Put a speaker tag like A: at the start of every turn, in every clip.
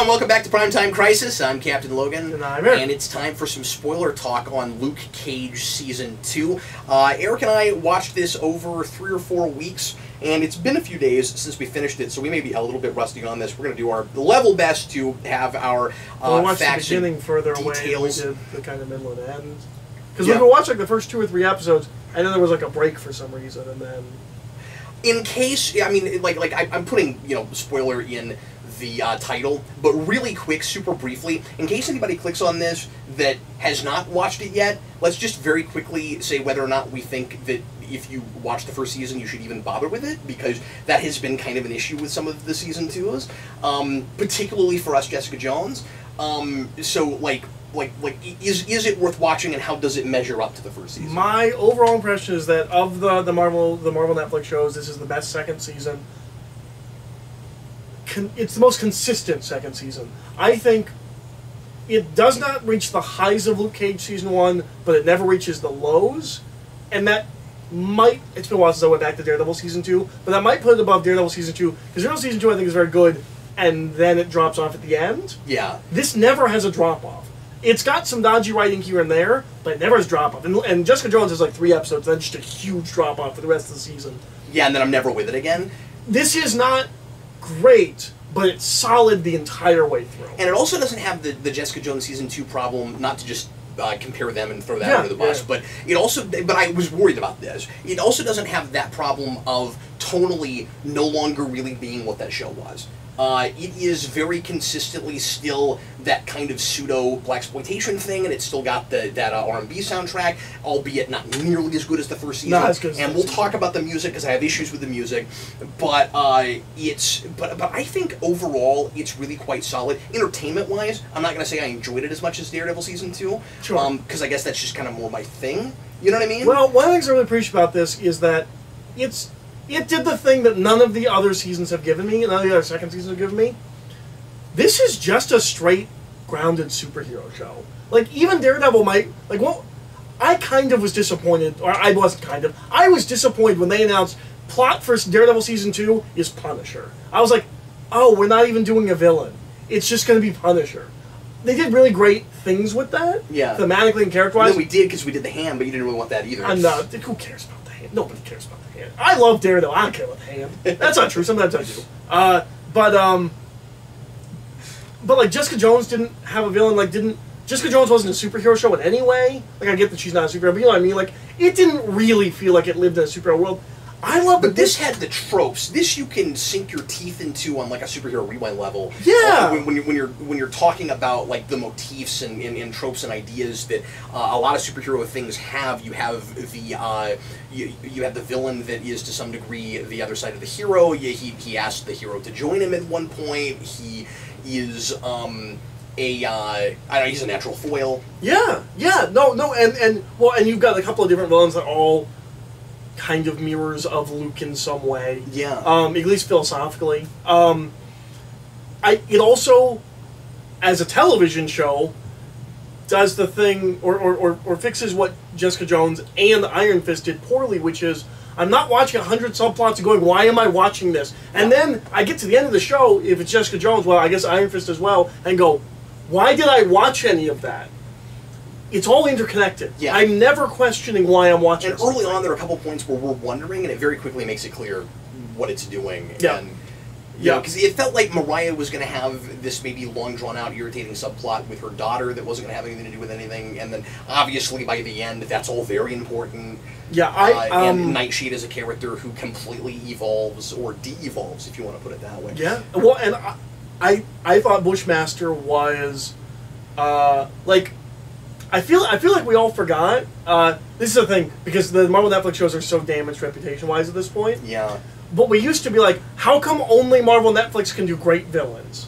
A: Welcome back to Primetime Crisis. I'm Captain Logan.
B: And I'm Eric.
A: And it's time for some spoiler talk on Luke Cage Season 2. Eric and I watched this over 3 or 4 weeks, and it's been a few days since we finished it, so we may be a little bit rusty on this. We're going to do our level best to have our facts
B: the beginning further
A: details.
B: away than we did the kind of middle and end. Because we watched like the first 2 or 3 episodes, and then there was like a break for some reason, and then...
A: In case, I mean, I'm putting, spoiler in the title, but really quick, super briefly, in case anybody clicks on this that has not watched it yet, let's just very quickly say whether or not we think that if you watch the first season, you should even bother with it, because that has been kind of an issue with some of the Season 2s, particularly for us, Jessica Jones. Is it worth watching, and how does it measure up to the first season?
B: My overall impression is that of the Marvel Netflix shows, this is the best second season. It's the most consistent second season. I think it does not reach the highs of Luke Cage Season 1, but it never reaches the lows, and that might... It's been a while since I went back to Daredevil Season 2, but that might put it above Daredevil Season 2, because Daredevil Season 2 I think is very good, and then it drops off at the end.
A: Yeah.
B: This never has a drop-off. It's got some dodgy writing here and there, but it never has drop-off. And Jessica Jones has like 3 episodes, then just a huge drop-off for the rest of the season.
A: Yeah, and then I'm never with it again.
B: This is not great, but it's solid the entire way through.
A: And it also doesn't have the Jessica Jones Season 2 problem, not to just compare them and throw that under the bus, but it also, but I was worried about this. It also doesn't have that problem of tonally no longer really being what that show was. It is very consistently still that kind of pseudo blaxploitation thing, and it's still got that R&B soundtrack, albeit not nearly as good as the first season.
B: Not as good as
A: and we'll talk about the music because I have issues with the music, but I think overall it's really quite solid entertainment-wise. I'm not going to say I enjoyed it as much as Daredevil Season 2, because I guess that's just kind of more my thing. You know what I mean?
B: Well, one of the things I really appreciate about this is that it did the thing that none of the other seasons have given me, none of the other second seasons have given me. This is just a straight, grounded superhero show. Like, even Daredevil might... Like, well, I kind of was disappointed, or I wasn't kind of. I was disappointed when they announced plot for Daredevil Season 2 is Punisher. I was like, oh, we're not even doing a villain. It's just going to be Punisher. They did really great things with that, thematically and character-wise.
A: And then we did, because we did the hand, but you didn't really want that either.
B: I'm not. Who cares about the hand? Nobody cares about the hand. I love Daredevil. I don't care about the hand. That's not true. Sometimes I do. But like Jessica Jones didn't have a villain. Like Jessica Jones wasn't a superhero show in any way. Like I get that she's not a superhero, but you know what I mean. Like it didn't really feel like it lived in a superhero world. I love
A: But this had the tropes. This you can sink your teeth into on like a superhero rewind level.
B: Yeah.
A: When you're talking about like the motifs and tropes and ideas that a lot of superhero things have, you have the you have the villain that is to some degree the other side of the hero. He asked the hero to join him at one point. He is he's a natural foil. Yeah, and you've got a couple of different villains that all kind of mirrors of Luke in some way. Yeah.
B: At least philosophically. It also, as a television show, does the thing, or fixes what Jessica Jones and Iron Fist did poorly, which is, I'm not watching 100 subplots and going, why am I watching this? And then I get to the end of the show, if it's Jessica Jones, well, I guess Iron Fist as well, and go, why did I watch any of that? It's all interconnected.
A: Yeah.
B: I'm never questioning why I'm watching
A: it. And early on, there are a couple points where we're wondering, and it very quickly makes it clear what it's doing.
B: Yeah.
A: And, because it felt like Mariah was going to have this maybe long, drawn-out, irritating subplot with her daughter that wasn't going to have anything to do with anything, and then obviously by the end, that's all very important.
B: Yeah,
A: and Nightshade is a character who completely evolves, or de-evolves, if you want to put it that way.
B: Yeah, well, and I thought Bushmaster was, I feel like we all forgot. This is the thing, because the Marvel Netflix shows are so damaged reputation-wise at this point.
A: Yeah.
B: But we used to be like, how come only Marvel Netflix can do great villains?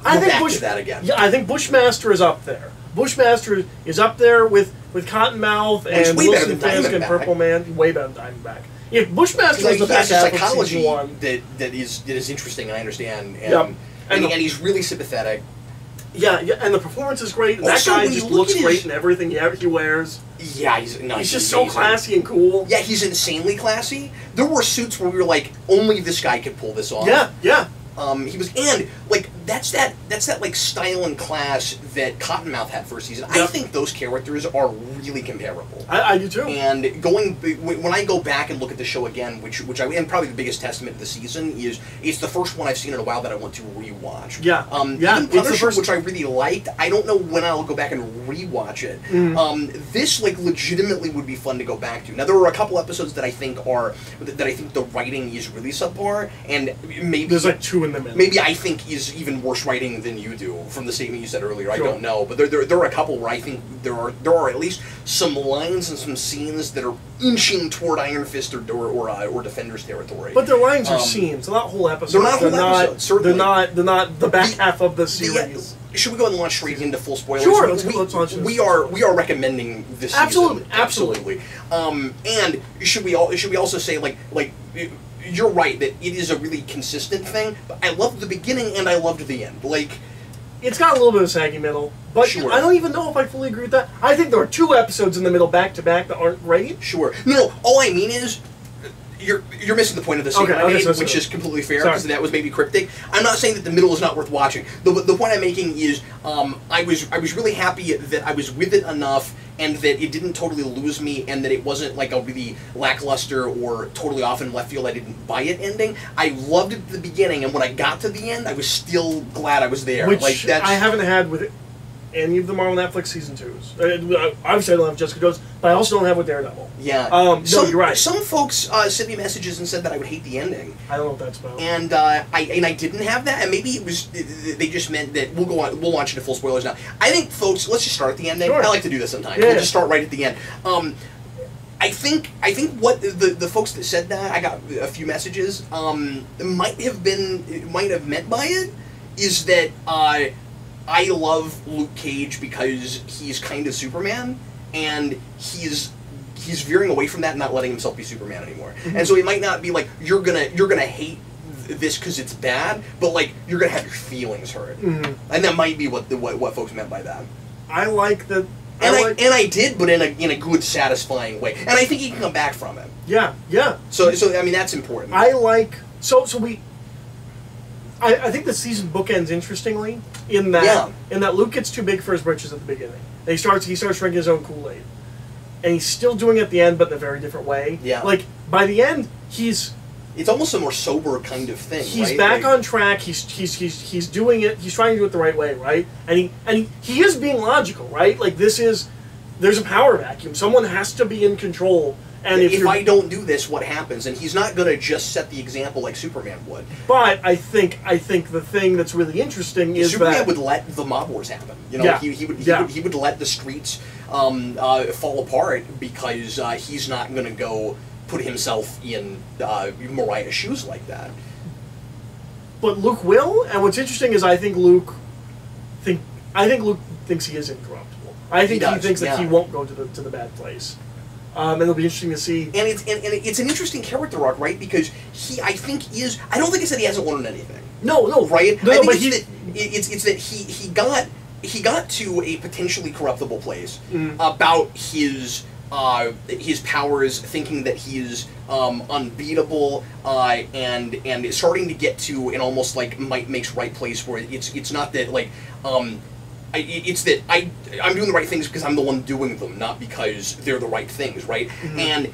A: I think that again.
B: Yeah, I think Bushmaster is up there. Bushmaster is up there with Cottonmouth and Wilson Fisk and Purple Man. Way better than Diamondback. If Bushmaster was the
A: he has
B: best
A: a
B: half of
A: psychology
B: season 1,
A: that is interesting, and I understand. And,
B: Yep.
A: and he's really sympathetic.
B: yeah, and the performance is great. And that
A: Also,
B: guy
A: when you
B: just
A: look
B: looks
A: at
B: great
A: his-
B: in everything he wears.
A: Yeah, he's
B: He's just so classy and cool.
A: Yeah, he's insanely classy. There were suits where we were like, only this guy could pull this off.
B: Yeah.
A: He was, and like that's that like style and class that Cottonmouth had first season. I
B: Yep.
A: think those characters are really comparable.
B: I do too.
A: And when I go back and look at the show again, which and probably the biggest testament to the season is it's the first one I've seen in a while that I want to rewatch.
B: Yeah.
A: Even
B: It's the
A: Punisher,
B: first-
A: which I really liked, I don't know when I'll go back and rewatch it. This like legitimately would be fun to go back to. Now there are a couple episodes that I think the writing is really subpar, and maybe
B: There's like 2 in the middle.
A: maybe I think is even worse writing than you do from the statement you said earlier.
B: Sure.
A: I don't know, but there are a couple where I think there are at least some lines and some scenes that are inching toward Iron Fist or Defenders territory.
B: But their lines are scenes, they're not whole episodes.
A: They're not whole episodes, certainly.
B: They're not the back half of the series.
A: Should we go ahead and launch straight into full spoilers?
B: Sure, let's launch into
A: we
B: full
A: are
B: spoilers.
A: recommending this
B: Absolutely,
A: season.
B: absolutely.
A: And should we also say like you're right that it is a really consistent thing. But I loved the beginning and I loved the end. Like
B: It's got a little bit of saggy middle, but
A: Sure.
B: I don't even know if I fully agree with that. I think there are 2 episodes in the middle back to back that aren't great.
A: sure, no. All I mean is. You're missing the point of the statement I made, which is completely fair, because that was maybe cryptic. I'm not saying that the middle is not worth watching. The point I'm making is I was really happy that I was with it enough and that it didn't totally lose me and that it wasn't like a really lackluster or totally off in left field, I didn't buy it ending. I loved it at the beginning, and when I got to the end, I was still glad I was there.
B: Which
A: like, that's,
B: I haven't had with any of the Marvel Netflix season 2s. Obviously I don't have Jessica Jones, but I also don't have with Daredevil.
A: Yeah.
B: No, you're right.
A: Some folks sent me messages and said that I would hate the ending.
B: I don't know what that's about.
A: And I didn't have that, and maybe it was they just meant that we'll launch into full spoilers now. I think, folks, let's just start at the ending.
B: Sure.
A: I like to do this sometimes.
B: Yeah.
A: We'll just start right at the end. I think what the folks that said that, I got a few messages, might have meant by it is that I love Luke Cage because he's kind of Superman, and he's veering away from that and not letting himself be Superman anymore.
B: Mm-hmm.
A: And so it might not be like you're gonna hate this because it's bad, but like you're gonna have your feelings hurt, and that might be what folks meant by that.
B: I like that.
A: And I did, but in a good, satisfying way. And I think he can come back from it.
B: Yeah.
A: So I mean that's important.
B: I like I think the season bookends interestingly in that Luke gets too big for his britches at the beginning. And he starts drinking his own Kool-Aid, and he's still doing it at the end, but in a very different way.
A: Yeah.
B: Like by the end, it's
A: almost a more sober kind of thing.
B: He's
A: right?
B: back
A: like,
B: on track. He's doing it. He's trying to do it the right way, right? And he is being logical, right? Like there's a power vacuum. Someone has to be in control. And
A: if I don't do this, what happens? And he's not going to just set the example like Superman would.
B: But I think the thing that's really interesting is
A: Superman would let the mob wars happen. You know, he would let the streets fall apart because he's not going to go put himself in Mariah's shoes like that.
B: But Luke will, and what's interesting is I think Luke thinks he is incorruptible. I think he thinks that he won't go to the bad place. And it'll be interesting to see. And
A: it's an interesting character arc, right? Because I don't think he said he hasn't learned anything.
B: No,
A: right?
B: No, but
A: it's that he got to a potentially corruptible place about his powers, thinking that he's unbeatable, and starting to get to an almost like might makes right place where it's not that like it's that I'm doing the right things because I'm the one doing them, not because they're the right things, right? Mm-hmm. And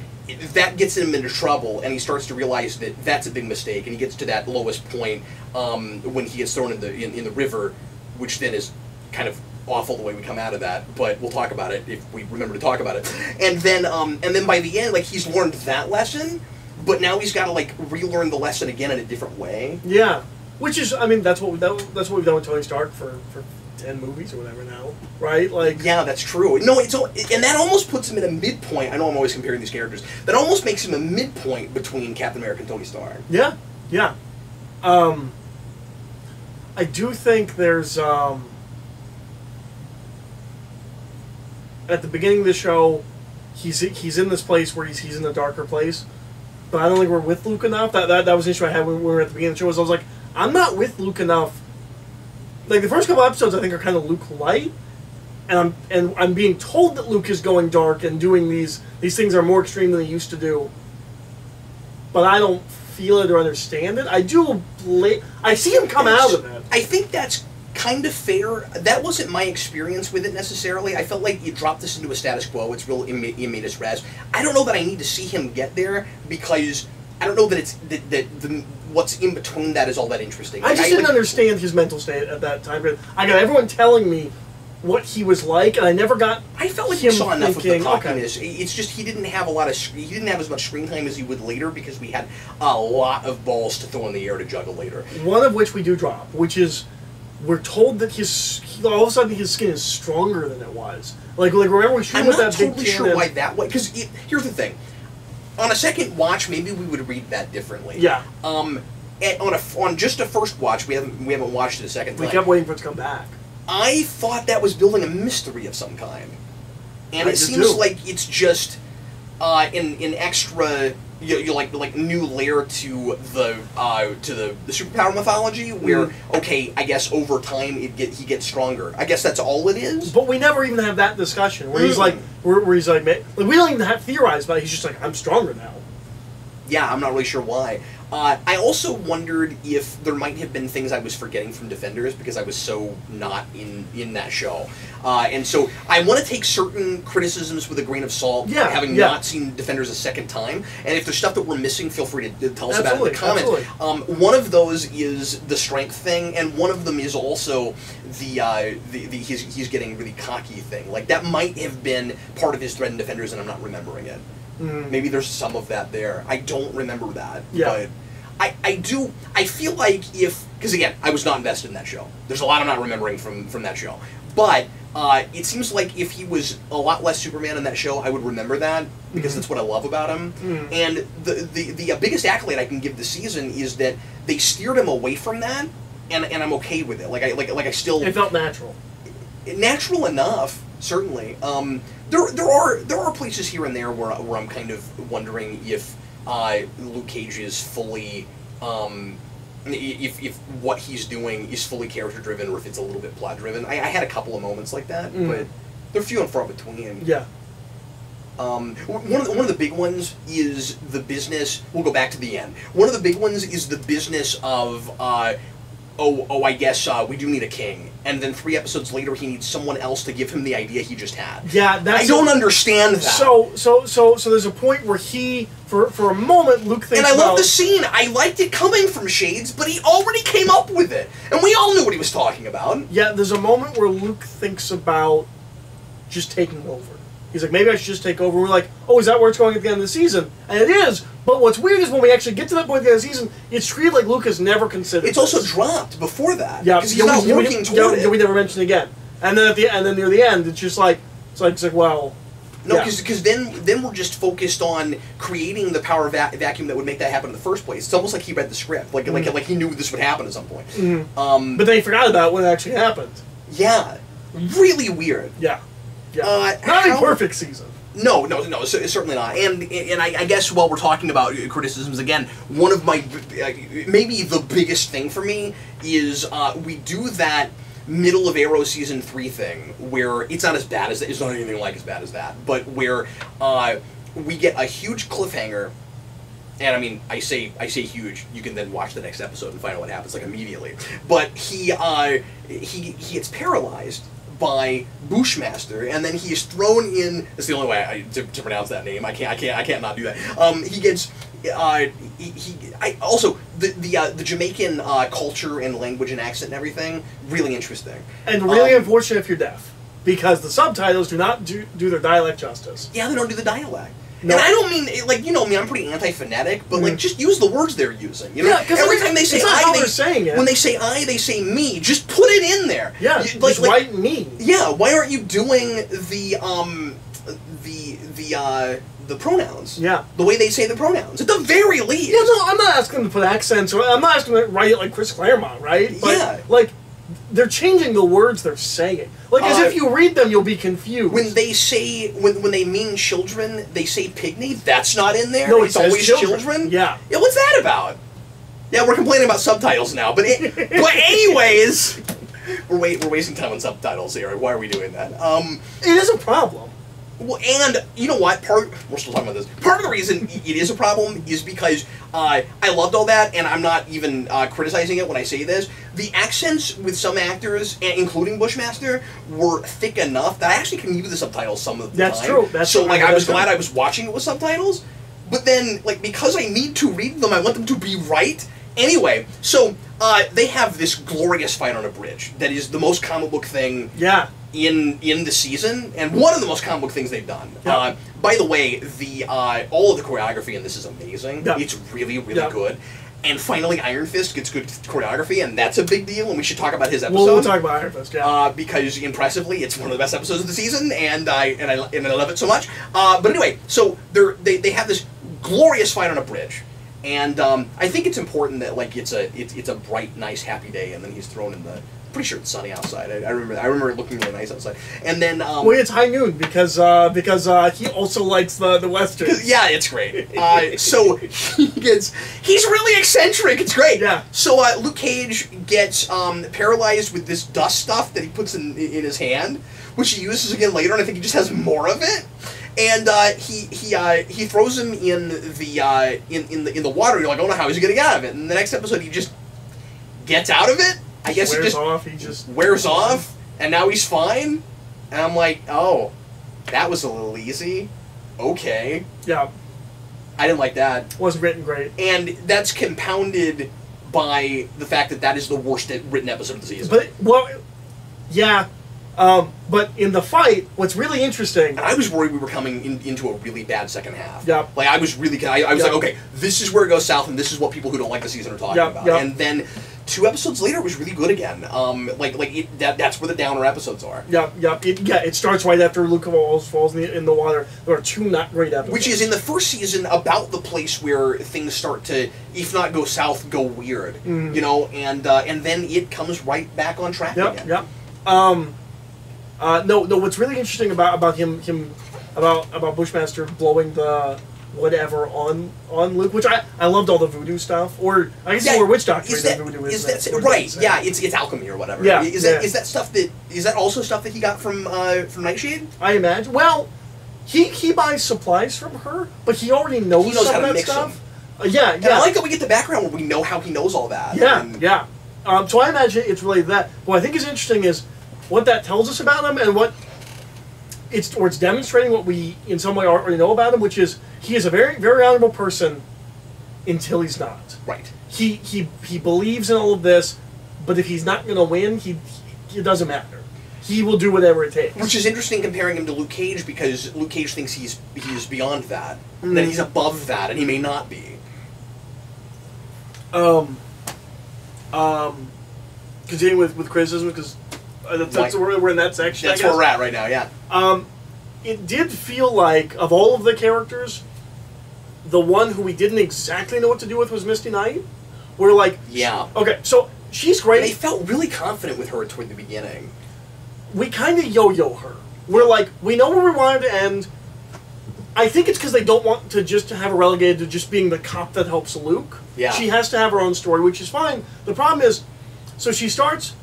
A: that gets him into trouble, and he starts to realize that that's a big mistake, and he gets to that lowest point when he gets thrown in the river, which then is kind of awful the way we come out of that, but we'll talk about it if we remember to talk about it. And then by the end, like he's learned that lesson, but now he's got to like relearn the lesson again in a different way.
B: Yeah, which is, I mean, that's what we've done with Tony Stark for 10 movies or whatever now, right? Like,
A: yeah, that's true. No, and that almost puts him at a midpoint. I know I'm always comparing these characters. That almost makes him a midpoint between Captain America and Tony Stark.
B: Yeah. I do think there's at the beginning of the show, he's in this place where he's in a darker place. but I don't think we're with Luke enough. That was an issue I had when we were at the beginning of the show. Was I was like, I'm not with Luke enough. Like the first couple episodes, I think are kind of Luke light, and I'm being told that Luke is going dark and doing these things are more extreme than he used to do. But I don't feel it or understand it. I do. I see him come out of it.
A: I think that's kind of fair. That wasn't my experience with it necessarily. I felt like you dropped this into a status quo. It's real medias res. I don't know that I need to see him get there because I don't know that it's that what's in between that is all that interesting.
B: I just didn't understand his mental state at that time. I got everyone telling me what he was like, and I never got.
A: I felt like
B: him
A: you saw enough of the cockiness.
B: Okay.
A: It's just he didn't have as much screen time as he would later because we had a lot of balls to throw in the air to juggle later.
B: One of which we do drop, which is we're told that all of a sudden his skin is stronger than it was. Like remember we shoot with that big
A: I'm not totally sure why that way. Because here's the thing, on a second watch maybe we would read that differently.
B: Yeah.
A: On just a first watch we haven't watched it a second time.
B: We kept waiting for it to come back.
A: I thought that was building a mystery of some kind, and it seems like it's just an extra like new layer to the superpower mythology. Where okay, I guess over time he gets stronger. I guess that's all it is.
B: But we never even have that discussion where he's like, we don't even have theorized about it. He's just like, I'm stronger now.
A: Yeah, I'm not really sure why. I also wondered if there might have been things I was forgetting from Defenders because I was so not in that show. And so I want to take certain criticisms with a grain of salt, having not seen Defenders a second time. And if there's stuff that we're missing, feel free to tell us about it in the comments. One of those is the strength thing, and one of them is also the he's getting really cocky thing. Like that might have been part of his thread in Defenders, and I'm not remembering it. Maybe there's some of that there. I don't remember that.
B: Yeah.
A: But I feel like because again, I was not invested in that show. There's a lot I'm not remembering from that show. But it seems like if he was a lot less Superman in that show, I would remember that because that's what I love about him. And the biggest accolade I can give the season is that they steered him away from that, and I'm okay with it. Like I still.
B: It felt natural.
A: Natural enough, certainly. There are places here and there where I'm kind of wondering if Luke Cage is fully if what he's doing is fully character driven or if it's a little bit plot driven. I had a couple of moments like that, but they're few and far between.
B: Yeah.
A: One of the big ones is the business. We'll go back to the end. One of the big ones is the business of I guess we do need a king. And then 3 episodes later, he needs someone else to give him the idea he just had.
B: Yeah,
A: I don't understand that.
B: So there's a point where for a moment, Luke thinks.
A: And I love the scene. I liked it coming from Shades, but he already came up with it, and we all knew what he was talking about.
B: Yeah, there's a moment where Luke thinks about just taking over. He's like, maybe I should just take over. We're like, oh, is that where it's going at the end of the season? And it is. But what's weird is when we actually get to that point at the end of the season, it's treated like Luke has never considered.
A: It's also dropped before that.
B: Yeah,
A: because he's not working toward it.
B: We never mention it again. And then near the end, it's just like well.
A: No, because then we're just focused on creating the power vacuum that would make that happen in the first place. It's almost like he read the script, like he knew this would happen at some point.
B: But then he forgot about it when it actually happened.
A: Yeah, really weird.
B: Yeah. Not a perfect season.
A: No, certainly not. And I guess while we're talking about criticisms again, one of my maybe the biggest thing for me is we do that middle of Arrow season 3 thing where it's not as bad as that. It's not anything like as bad as that, but where we get a huge cliffhanger. And I mean, I say huge. You can then watch the next episode and find out what happens like immediately. But he gets paralyzed by Bushmaster, and then he is thrown in. That's the only way to pronounce that name. I can't not do that. He gets. Also the Jamaican culture and language and accent and everything really interesting.
B: And really unfortunate if you're deaf, because the subtitles do not do their dialect justice.
A: Yeah, they don't do the dialect. No. And I don't mean, like, you know me, I'm pretty anti-phonetic, but, like, just use the words they're using, you know?
B: Yeah, because
A: every time they say
B: I, they're saying it.
A: When they say I, they say me. Just put it in there.
B: Yeah, just write me.
A: Yeah, why aren't you doing the pronouns?
B: Yeah.
A: The way they say the pronouns, at the very least.
B: Yeah, no, I'm not asking them to put accents, or I'm not asking them to write it like Chris Claremont, right? But,
A: yeah.
B: like, they're changing the words they're saying. Like, as if you read them, you'll be confused.
A: When they say, when they mean children, they say pygmy. That's not in there.
B: No,
A: it's always children.
B: Yeah.
A: Yeah, what's that about? Yeah, we're complaining about subtitles now, but but anyways, we're wasting time on subtitles here. Why are we doing that?
B: It is a problem.
A: Well, and you know what? We're still talking about this. Part of the reason it is a problem is because I loved all that, and I'm not even criticizing it when I say this. The accents with some actors, including Bushmaster, were thick enough that I actually can use the subtitles some of the time.
B: That's true. That's
A: so,
B: true.
A: like, I was glad I was watching it with subtitles, but then, like, because I need to read them, I want them to be right. Anyway, so they have this glorious fight on a bridge that is the most comic book thing.
B: Yeah.
A: In the season, and one of the most comic book things they've done.
B: Yep.
A: By the way, the all of the choreography in this is amazing.
B: Yep.
A: It's really, really good. And finally, Iron Fist gets good choreography, and that's a big deal. And we should talk about his episode.
B: We'll talk about Iron Fist, yeah.
A: Because impressively, it's one of the best episodes of the season, and I love it so much. But anyway, so they have this glorious fight on a bridge. And I think it's important that, like, it's a bright, nice, happy day, and then he's thrown in the. Pretty sure it's sunny outside. I remember it looking really nice outside. And then
B: well, it's high noon because he also likes the westerns.
A: Yeah, it's great. So he's really eccentric. It's great.
B: Yeah.
A: So Luke Cage gets paralyzed with this dust stuff that he puts in his hand, which he uses again later, and I think he just has more of it. And he throws him in the water. You're like, oh no, how is he gonna get out of it? And the next episode, he just gets out of it. I guess
B: he just
A: wears off, and now he's fine. And I'm like, oh, that was a little easy. Okay.
B: Yeah.
A: I didn't like that.
B: Wasn't written great.
A: And that's compounded by the fact that is the worst written episode of the season.
B: But, well, yeah. But in the fight, what's really interesting...
A: And I was worried we were coming into a really bad second half.
B: Yeah.
A: Like, I was really... I was like, okay, this is where it goes south, and this is what people who don't like the season are talking about. And then 2 episodes later, it was really good again. That's where the downer episodes are.
B: It starts right after Luke falls in the water. There are 2 not great episodes.
A: Which is, in the first season, about the place where things start to, if not go south, go weird. Mm. You know, and then it comes right back on track again.
B: No, what's really interesting about Bushmaster blowing the whatever on Luke, which I loved all the voodoo stuff, or I guess more witch doctrine than voodoo is.
A: Right? Yeah, it's alchemy or whatever.
B: Yeah,
A: is that also stuff that he got from Nightshade?
B: I imagine. Well, he buys supplies from her, but he already knows some
A: how
B: of
A: to
B: that
A: mix
B: stuff.
A: Them.
B: Yeah.
A: I like that we get the background where we know how he knows all that.
B: Yeah. So I imagine it's related to that. What I think is interesting is what that tells us about him, and what it's demonstrating what we in some way already know about him, which is he is a very, very honorable person until he's not.
A: Right.
B: He believes in all of this, but if he's not going to win, it doesn't matter. He will do whatever it takes.
A: Which is interesting comparing him to Luke Cage, because Luke Cage thinks he's beyond that, that he's above that, and he may not be.
B: Continuing with criticism, because that's where we're in that section.
A: That's where we're at right now. Yeah.
B: It did feel like, of all of the characters, the one who we didn't exactly know what to do with was Misty Knight. We're like,
A: yeah.
B: Okay, so she's great.
A: They felt really confident with her toward the beginning.
B: We kind of yo-yo her. We're like, we know where we wanted to end. I think it's because they don't want to just have her relegated to just being the cop that helps Luke.
A: Yeah.
B: She has to have her own story, which is fine. The problem is, so she starts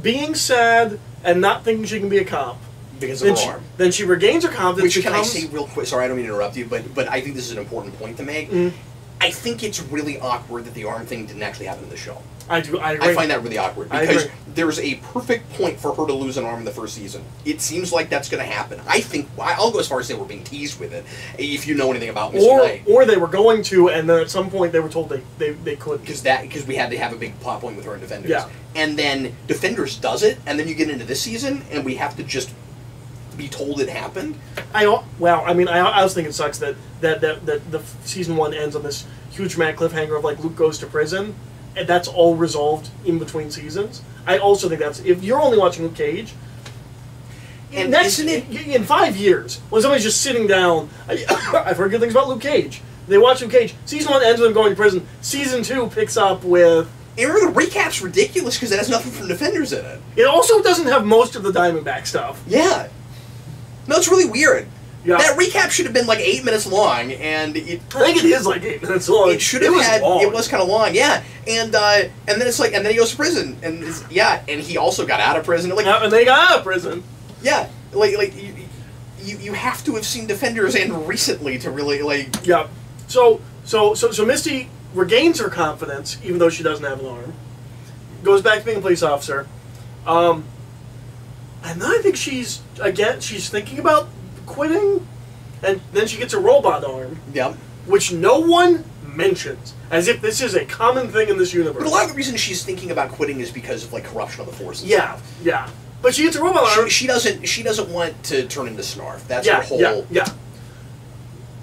B: being sad and not thinking she can be a cop.
A: Because of her arm.
B: Then she regains her confidence.
A: Which, can I say real quick, sorry I don't mean to interrupt you, but I think this is an important point to make. Mm. I think it's really awkward that the arm thing didn't actually happen in the show.
B: I agree.
A: I find that really awkward, because there's a perfect point for her to lose an arm in the first season. It seems like that's going to happen. I think, I'll go as far as say we're being teased with it, if you know anything about Misty Knight.
B: Or they were going to, and then at some point they were told they couldn't.
A: Because we had to have a big plot point with her in Defenders.
B: Yeah.
A: And then Defenders does it, and then you get into this season, and we have to just be told it happened.
B: I also think it sucks that the season 1 ends on this huge dramatic cliffhanger of, like, Luke goes to prison, and that's all resolved in between seasons. I also think that's, if you're only watching Luke Cage, and in 5 years, when somebody's just sitting down, I've heard good things about Luke Cage. They watch Luke Cage. Season 1 ends with him going to prison. Season 2 picks up with
A: And remember, the recap's ridiculous because it has nothing from Defenders in it.
B: It also doesn't have most of the Diamondback stuff.
A: Yeah. No, it's really weird.
B: Yeah.
A: That recap should have been like 8 minutes long, and I
B: think it is like 8 minutes long.
A: It should have had. Long. It was kind of long, yeah. And then it's like, and then he goes to prison, and and he also got out of prison. Like,
B: and they got out of prison.
A: Yeah, like you have to have seen Defenders and recently to really like.
B: Yeah. So Misty regains her confidence, even though she doesn't have an arm. Goes back to being a police officer, and then I think she's thinking about quitting, and then she gets a robot arm.
A: Yeah.
B: Which no one mentions, as if this is a common thing in this universe.
A: But a lot of the reason she's thinking about quitting is because of like corruption of the force.
B: Yeah. But she gets a robot arm.
A: She doesn't want to turn into Snarf. That's her whole.
B: Yeah.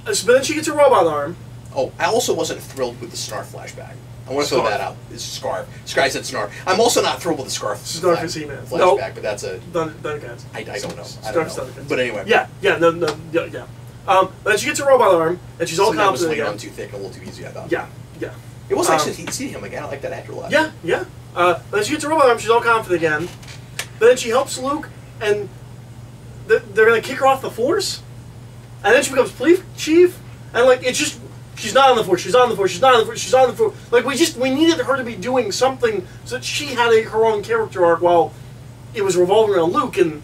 B: But then she gets a robot arm.
A: Oh, I also wasn't thrilled with the Snarf flashback. I want to throw that out. It's Scarf. Sky said Snarf. I'm also not thrilled with the Scarf flashback, but that's a...
B: Thundercats.
A: I don't know.
B: Thundercats.
A: But anyway.
B: Yeah. Then she gets a robot arm, and she's all confident again.
A: That was too thick, a little too easy, I thought.
B: Yeah.
A: It was nice to see him again. I like that actor a lot.
B: Yeah. Then she gets a robot arm, she's all confident again. But then she helps Luke, and they're going to kick her off the force. And then she becomes police chief, and like, it's just... She's not on the force. She's on the force. She's not on the force. She's on the force. Like we needed her to be doing something so that she had her own character arc while it was revolving around Luke. And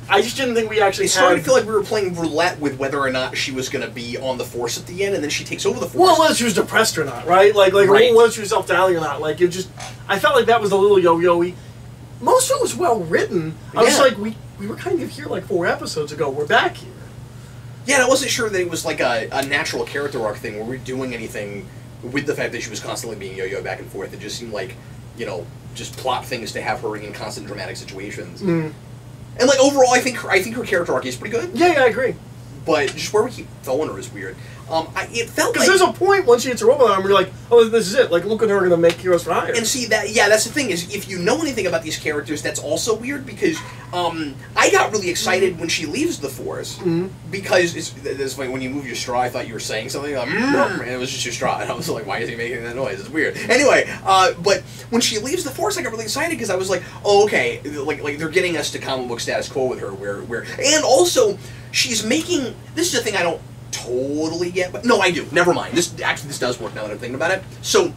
B: I just didn't think we actually.
A: It started to feel like we were playing roulette with whether or not she was going to be on the force at the end, and then she takes over the force.
B: Well, whether she was depressed or not, right? Like
A: right.
B: Whether she was self-doubting or not. Like it just, I felt like that was a little yo-yo-y. Most of it was well written. I was like, we were kind of here like 4 episodes ago. We're back here.
A: Yeah, and I wasn't sure that it was like a natural character arc thing where we're doing anything with the fact that she was constantly being yo-yo back and forth. It just seemed like, just plot things to have her in constant dramatic situations.
B: Mm.
A: And like overall, I think her character arc is pretty good.
B: Yeah, I agree.
A: But just where we keep throwing her is weird. It felt like...
B: Because there's a point once she hits a robot arm where you're like, oh, this is it. Like, Luke and her are going to make Heroes for Hire.
A: And see, that's the thing, is if you know anything about these characters, that's also weird, because I got really excited when she leaves the Force, because it's like when you move your straw, I thought you were saying something, like, and it was just your straw, and I was like, why is he making that noise? It's weird. Anyway, but when she leaves the Force, I got really excited, because I was like, oh, okay, like they're getting us to comic book status quo with her, where and also, she's making, this is the thing I don't totally get, but no, I do. Never mind. This does work now that I'm thinking about it. So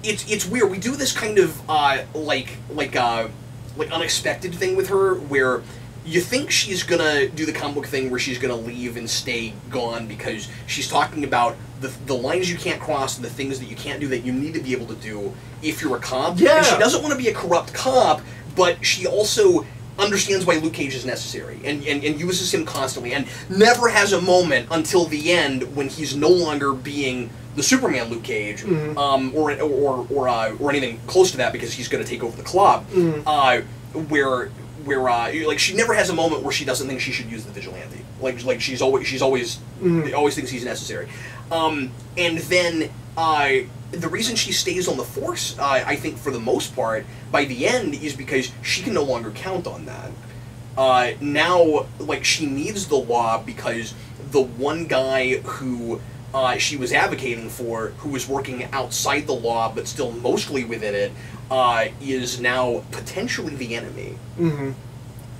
A: it's weird. We do this kind of like unexpected thing with her, where you think she's gonna do the comic book thing where she's gonna leave and stay gone because she's talking about the lines you can't cross and the things that you can't do that you need to be able to do if you're a cop.
B: Yeah.
A: And she doesn't want to be a corrupt cop, but she also understands why Luke Cage is necessary and uses him constantly and never has a moment until the end when he's no longer being the Superman Luke Cage or anything close to that, because he's going to take over the club. Where like she never has a moment where she doesn't think she should use the vigilante. Like she's always thinks he's necessary. And then the reason she stays on the Force, I think for the most part, by the end, is because she can no longer count on that. Now, like, she needs the law because the one guy who she was advocating for, who was working outside the law but still mostly within it, is now potentially the enemy. And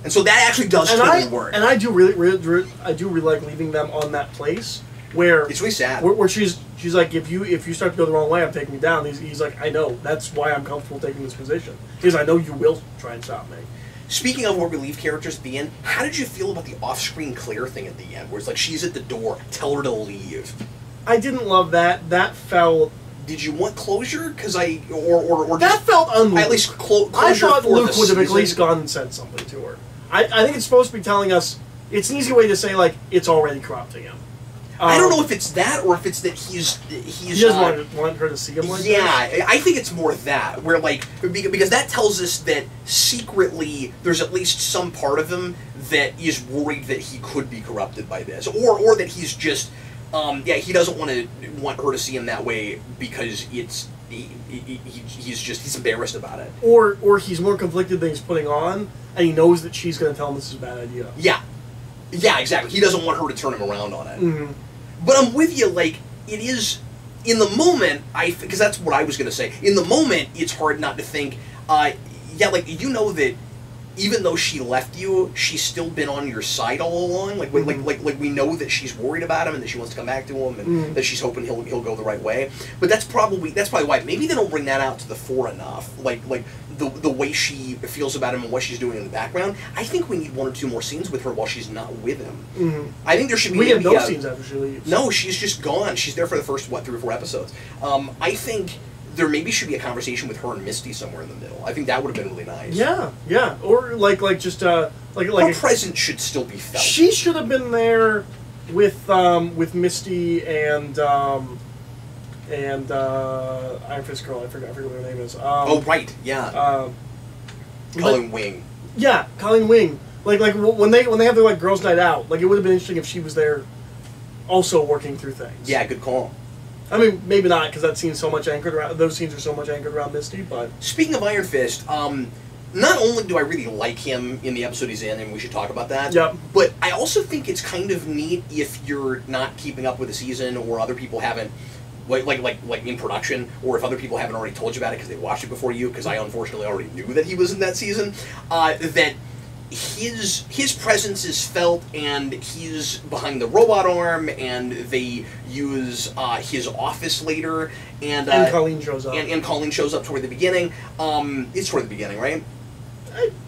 A: so that actually does totally work.
B: And I do really like leaving them on that place where
A: it's really sad.
B: Where she's like, if you start to go the wrong way, I'm taking you down. He's like, I know. That's why I'm comfortable taking this position, because I know you will try and stop me.
A: Speaking of where we leave characters at the end, how did you feel about the off-screen Claire thing at the end, where it's like she's at the door, tell her to leave?
B: I didn't love that. That felt.
A: Did you want closure? Because or
B: that felt unluke.
A: At least closure.
B: I thought Luke would have at least gone and said something to her. I think it's supposed to be telling us. It's an easy way to say, like, it's already corrupting him.
A: I don't know if it's that or if it's that he's
B: he doesn't want her to see him like
A: this.
B: Yeah,
A: I think it's more that, where, like, because that tells us that secretly there's at least some part of him that is worried that he could be corrupted by this, or that he's just he doesn't want her to see him that way because he's embarrassed about it,
B: or he's more conflicted than he's putting on, and he knows that she's going to tell him this is a bad idea. Yeah, exactly. He doesn't want her to turn him around on it. But I'm with you, like, it's
A: in the moment, because that's what I was going to say. In the moment, it's hard not to think, yeah, like, you know that even though she left you, she's still been on your side all along. Like, like we know that she's worried about him and that she wants to come back to him and that she's hoping he'll go the right way. But that's probably why maybe they don't bring that out to the fore enough. Like the way she feels about him and what she's doing in the background. I think we need 1 or 2 more scenes with her while she's not with him. I think there should be.
B: We have no scenes after she leaves.
A: No, she's just gone. She's there for the first 3 or 4 episodes. I think there maybe should be a conversation with her and Misty somewhere in the middle. I think that would have been really nice.
B: Yeah, yeah. Or like just her
A: presence should still be felt.
B: She should have been there with Misty and Iron Fist girl. I forget what her name is.
A: Oh right, yeah. Colleen Wing.
B: Yeah, Colleen Wing. Like when they have their like girls' night out. Like it would have been interesting if she was there, also working through things.
A: Yeah, good call.
B: I mean, maybe not, because that scene's so much anchored around. Those scenes are so much anchored around Misty. But
A: speaking of Iron Fist, not only do I really like him in the episode he's in, and we should talk about that.
B: Yep.
A: But I also think it's kind of neat if you're not keeping up with the season, or other people haven't, like in production, or if other people haven't already told you about it because they watched it before you. Because I unfortunately already knew that he was in that season. That his presence is felt, and he's behind the robot arm, and they use his office later, and
B: Colleen shows up.
A: And Colleen shows up toward the beginning. It's toward the beginning, right?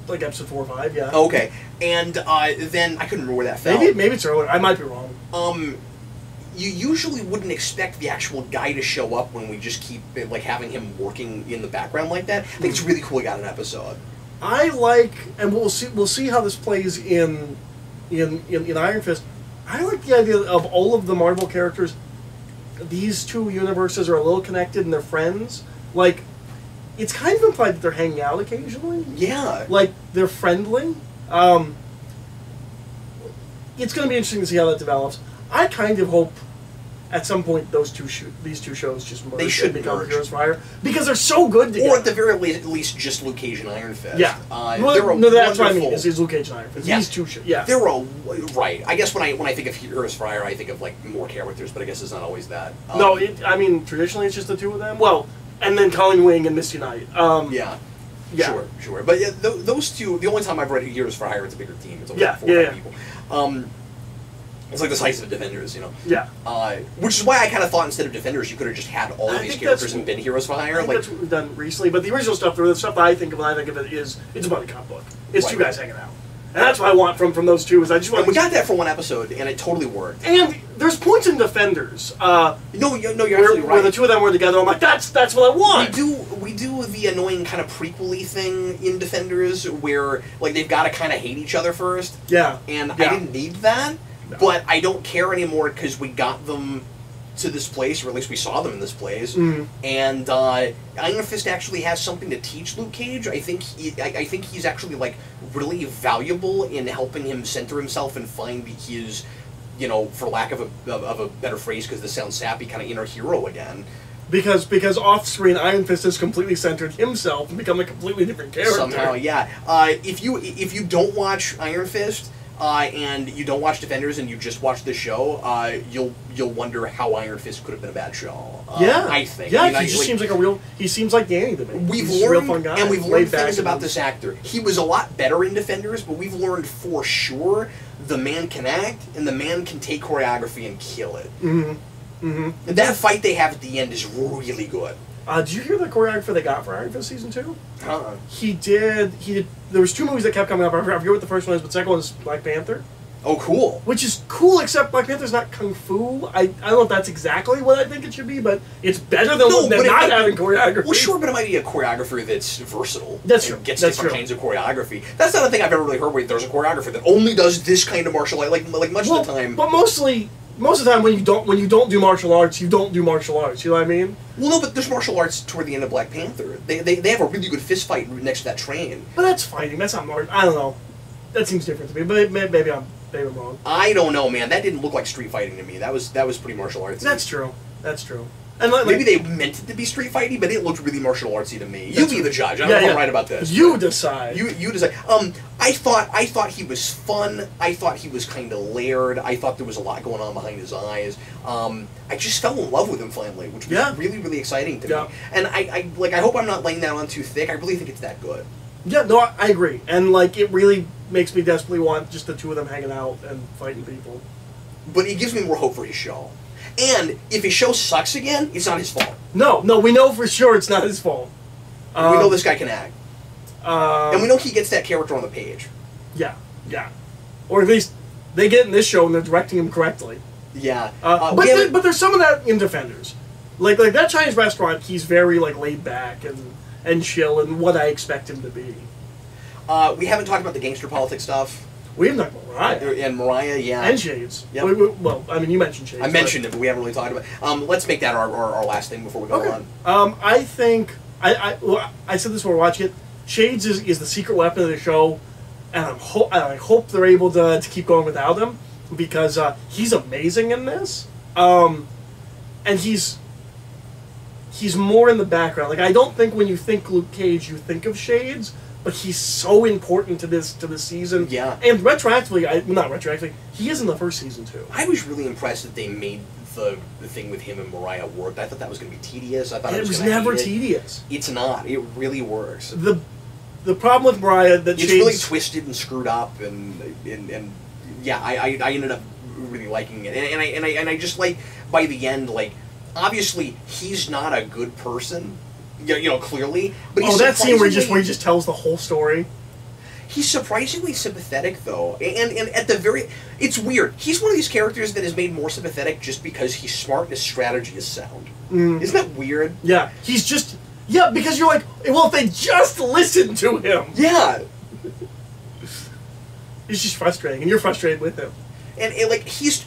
B: Like episode 4 or 5, yeah.
A: Okay, and then I couldn't remember where that fell.
B: Maybe it's earlier. I might be wrong.
A: You usually wouldn't expect the actual guy to show up when we just keep like having him working in the background like that. I think it's really cool he got an episode.
B: I like, and we'll see how this plays in Iron Fist. I like the idea of all of the Marvel characters. These 2 universes are a little connected and they're friends. Like, it's kind of implied that they're hanging out occasionally.
A: Yeah.
B: Like, they're friendly. It's going to be interesting to see how that develops. I kind of hope at some point these two shows just merge.
A: They should
B: become
A: merge.
B: Heroes for Hire because they're so good together.
A: Or at the very least, just Luke Cage and Iron Fist.
B: Yeah. No, that's what I mean. Is Luke Cage and Iron Fist.
A: Yeah.
B: These 2 shows. Yeah.
A: They're right. I guess when I think of Heroes for Hire, I think of like more characters, but I guess it's not always that.
B: No, I mean traditionally it's just the 2 of them. Well, and then Colleen Wing and Misty Knight.
A: Yeah. Sure. But yeah, those 2. The only time I've read Heroes for Hire, it's a bigger team. It's only 4 or 5 people. It's like the size of Defenders, you know.
B: Yeah.
A: Which is why I kind of thought instead of Defenders, you could have just had all of these characters and been Heroes for Hire.
B: I think that's what we've done recently. But the original stuff, the stuff that I think of when I think of it is it's a buddy cop book. It's
A: right.
B: 2 guys hanging out, and that's what I want from those 2. Is I just want.
A: And we got that for 1 episode, and it totally worked.
B: And there's points in Defenders.
A: No, you're absolutely right.
B: Where the 2 of them were together, I'm like, that's what I want.
A: We do the annoying kind of prequel-y thing in Defenders, where like they've got to kind of hate each other first.
B: Yeah.
A: And I didn't need that. No. But I don't care anymore because we got them to this place, or at least we saw them in this place. And Iron Fist actually has something to teach Luke Cage. I think he's actually like really valuable in helping him center himself and find his, you know, for lack of a better phrase, because this sounds sappy, kind of inner hero again.
B: Because off-screen, Iron Fist has completely centered himself and become a completely different character.
A: Somehow, yeah. If you don't watch Iron Fist. And you don't watch Defenders and you just watch the show, you'll wonder how Iron Fist could have been a bad show. I think.
B: Yeah, he just seems like he seems like Danny to me.
A: He's
B: a real fun guy.
A: And we've learned things about this actor. He was a lot better in Defenders, but we've learned for sure the man can act and the man can take choreography and kill it. And that fight they have at the end is really good.
B: Did you hear the choreographer they got for Iron Fist season 2? He did. There was 2 movies that kept coming up. I forget what the first one is, but the second one is Black Panther.
A: Oh, cool.
B: Which is cool, except Black Panther's not kung fu. I don't know if that's exactly what I think it should be, but it's better than not having choreography.
A: Well, sure, but it might be a choreographer that's versatile.
B: That's true.
A: Gets different kinds of choreography. That's not a thing I've ever really heard where there's a choreographer that only does this kind of martial art, like much of the time.
B: But most of the time, when you don't do martial arts, you don't do martial arts. You know what I mean?
A: Well, no, but there's martial arts toward the end of Black Panther. They have a really good fist fight next to that train.
B: But that's fighting. That's not martial. I don't know. That seems different to me. But maybe I'm wrong.
A: I don't know, man. That didn't look like street fighting to me. That was pretty martial arts.
B: That's true. And
A: maybe they meant it to be street fighty, but it looked really martial artsy to me. You be the judge. I don't know if I'm right about this.
B: You decide.
A: You decide. I thought he was fun. I thought he was kind of layered. I thought there was a lot going on behind his eyes. I just fell in love with him finally, which was really, really exciting to me. And I hope I'm not laying that on too thick. I really think it's that good.
B: Yeah, no, I agree. And it really makes me desperately want just the two of them hanging out and fighting people.
A: But it gives me more hope for his show. And if his show sucks again, it's not his fault.
B: No, we know for sure it's not his fault.
A: We know this guy can act. And we know he gets that character on the page.
B: Yeah. Or at least they get in this show and they're directing him correctly.
A: Yeah.
B: But there's some of that in Defenders. Like that Chinese restaurant, he's very laid back and chill and what I expect him to be.
A: We haven't talked about the gangster politics stuff.
B: We haven't talked about Mariah.
A: And Mariah, yeah.
B: And Shades.
A: Yep.
B: Well, I mean, you mentioned Shades.
A: I mentioned it, but we haven't really talked about it. Let's make that our last thing before we go on.
B: I think, I said this when we were watching it, Shades is the secret weapon of the show, and I hope they're able to keep going without him, because he's amazing in this. And he's more in the background. I don't think when you think Luke Cage, you think of Shades, but he's so important to this season.
A: Yeah.
B: And retroactively, not retroactively, he is in the first season too.
A: I was really impressed that they made the thing with him and Mariah work. I thought that was going to be tedious. I thought it was
B: never tedious.
A: It's not. It really works.
B: The problem with Mariah that
A: it's really twisted and screwed up, and yeah, I ended up really liking it, and I just by the end, obviously he's not a good person. Clearly. But he's
B: that scene where he just tells the whole story.
A: He's surprisingly sympathetic, though, and at the very, it's weird. He's one of these characters that is made more sympathetic just because he's smart and his strategy is sound. Isn't that weird?
B: Yeah, because you're like, well, if they just listen to him.
A: Yeah.
B: It's just frustrating, and you're frustrated with him.
A: And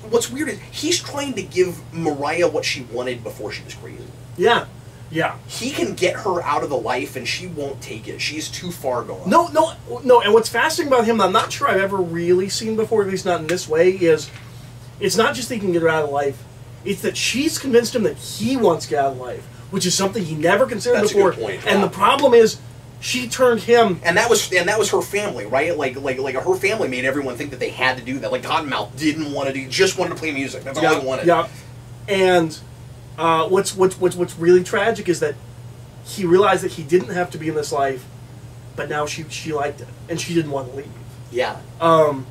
A: what's weird is he's trying to give Mariah what she wanted before she was crazy.
B: Yeah. Yeah.
A: He can get her out of the life, and she won't take it. She's too far gone.
B: No. And what's fascinating about him, that I'm not sure I've ever really seen before, at least not in this way, is it's not just that he can get her out of life. It's that she's convinced him that he wants to get out of life, which is something he never considered before.
A: That's a good point.
B: And the problem is, she turned him.
A: And that was her family, right? Her family made everyone think that they had to do that. Cottonmouth didn't want to do, just wanted to play music. That's all he wanted.
B: Yeah. And what's really tragic is that he realized that he didn't have to be in this life, but now she liked it, and she didn't want to leave.
A: Yeah.
B: The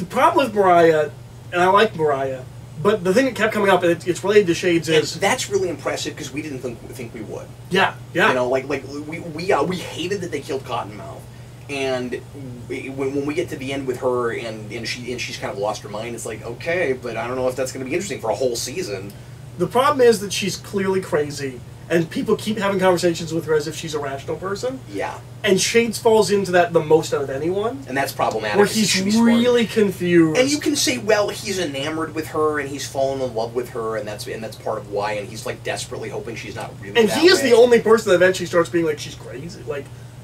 B: problem with Mariah, and I like Mariah, but the thing that kept coming up, and it's related to Shades, is
A: that's really impressive because we didn't think we would.
B: Yeah.
A: We hated that they killed Cottonmouth, and when we get to the end with her and she's kind of lost her mind, it's like, okay, but I don't know if that's going to be interesting for a whole season.
B: The problem is that she's clearly crazy, and people keep having conversations with her as if she's a rational person.
A: Yeah.
B: And Shades falls into that the most out of anyone.
A: And that's problematic.
B: Where he's really confused.
A: And you can say, well, he's enamored with her, and he's fallen in love with her, and that's part of why, and he's desperately hoping she's not really.
B: And he is the only person that eventually starts being she's crazy.